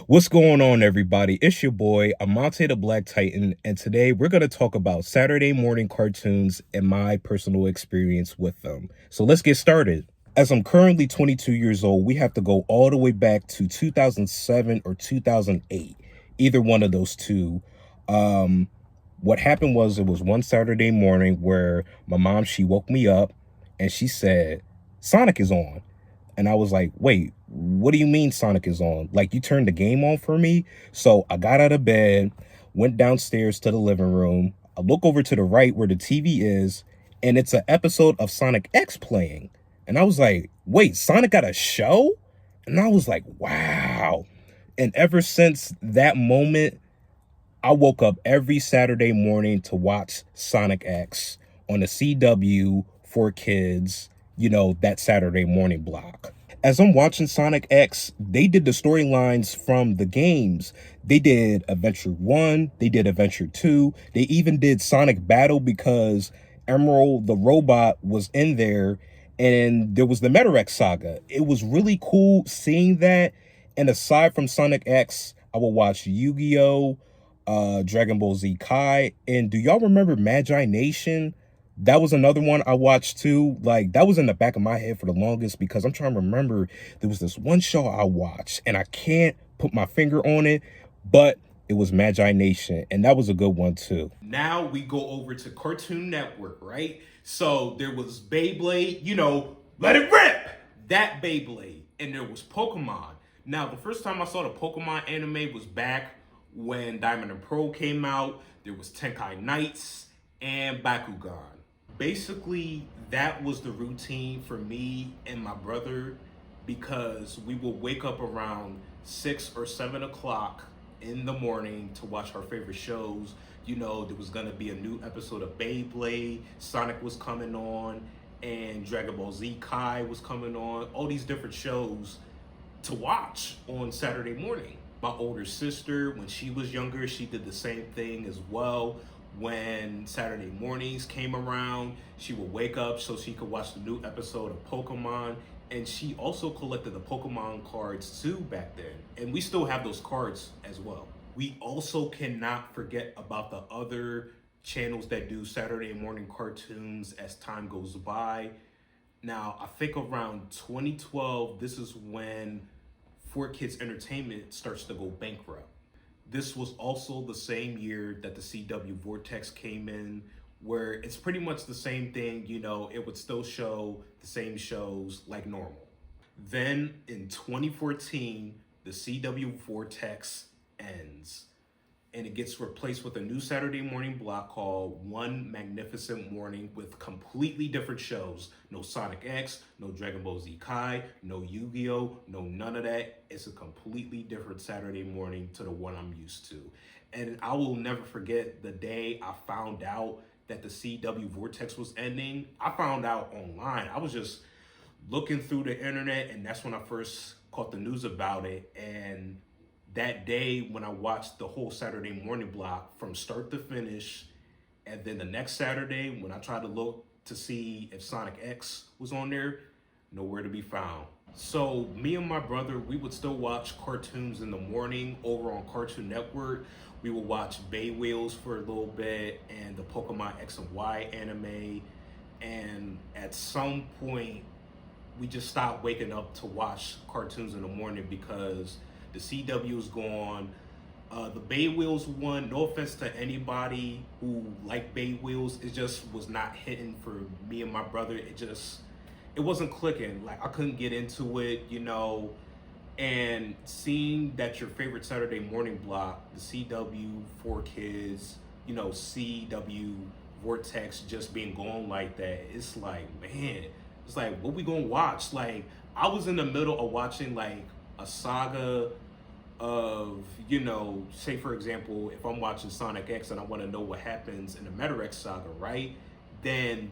What's going on, everybody? It's your boy, Amante the Black Titan, and today we're going to talk about Saturday morning cartoons and my personal experience with them. So let's get started. As I'm currently 22 years old, we have to go all the way back to 2007 or 2008, either one of those two. Um, what happened was it was one Saturday morning where my mom, she woke me up and she said, Sonic is on. And I was like, wait, what do you mean Sonic is on? Like, you turned the game on for me? So I got out of bed, went downstairs to the living room. I look over to the right where the TV is, and it's an episode of Sonic X playing. And I was like, wait, Sonic got a show? And I was like, wow. And ever since that moment, I woke up every Saturday morning to watch Sonic X on the CW for kids, that Saturday morning block. As I'm watching Sonic X, they did the storylines from the games. They did Adventure 1, they did Adventure 2, they even did Sonic Battle because Emerald the robot was in there, and there was the Metarex saga. It was really cool seeing that. And aside from Sonic X, I will watch Yu-Gi-Oh!, Dragon Ball Z Kai, and do y'all remember Magi Nation? That was another one I watched too. Like, that was in the back of my head for the longest because I'm trying to remember. There was this one show I watched and I can't put my finger on it, but it was Magi Nation, and that was a good one too. Now we go over to Cartoon Network, right? So there was Beyblade, let it rip! That Beyblade. And there was Pokemon. Now, the first time I saw the Pokemon anime was back when Diamond and Pearl came out. There was Tenkai Knights and Bakugan. Basically, that was the routine for me and my brother because we would wake up around 6 or 7 o'clock in the morning to watch our favorite shows. There was going to be a new episode of Beyblade, Sonic was coming on, and Dragon Ball Z Kai was coming on. All these different shows to watch on Saturday morning. My older sister, when she was younger, she did the same thing as well. When Saturday mornings came around, she would wake up so she could watch the new episode of Pokemon. And she also collected the Pokemon cards too back then. And we still have those cards as well. We also cannot forget about the other channels that do Saturday morning cartoons as time goes by. Now, I think around 2012, this is when 4Kids Entertainment starts to go bankrupt. This was also the same year that the CW Vortex came in, where it's pretty much the same thing, it would still show the same shows like normal. Then in 2014, the CW Vortex ends, and it gets replaced with a new Saturday morning block called One Magnificent Morning with completely different shows. No Sonic X, no Dragon Ball Z Kai, no Yu-Gi-Oh!, no none of that. It's a completely different Saturday morning to the one I'm used to. And I will never forget the day I found out that the CW Vortex was ending. I found out online. I was just looking through the internet, and that's when I first caught the news about it. And that day when I watched the whole Saturday morning block from start to finish, and then the next Saturday when I tried to look to see if Sonic X was on there, nowhere to be found. So me and my brother, we would still watch cartoons in the morning over on Cartoon Network. We would watch Bay Wheels for a little bit and the Pokemon X and Y anime. And at some point, we just stopped waking up to watch cartoons in the morning because the CW is gone. The Bay Wheels one, no offense to anybody who liked Bay Wheels, it just was not hitting for me and my brother. It wasn't clicking. Like, I couldn't get into it, and seeing that your favorite Saturday morning block, the CW, 4Kids, CW, Vortex just being gone like that, it's like, man, it's like, what we gonna watch? Like, I was in the middle of watching like a saga of, say for example, if I'm watching Sonic X and I want to know what happens in the Metarex saga, right? Then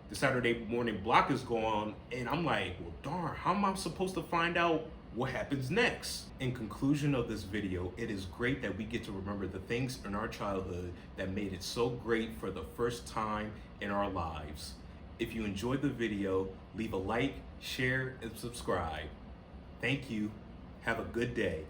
the Saturday morning block is gone, and I'm like, well, darn, how am I supposed to find out what happens next? In conclusion of this video, it is great that we get to remember the things in our childhood that made it so great for the first time in our lives. If you enjoyed the video, leave a like, share, and subscribe. Thank you. Have a good day.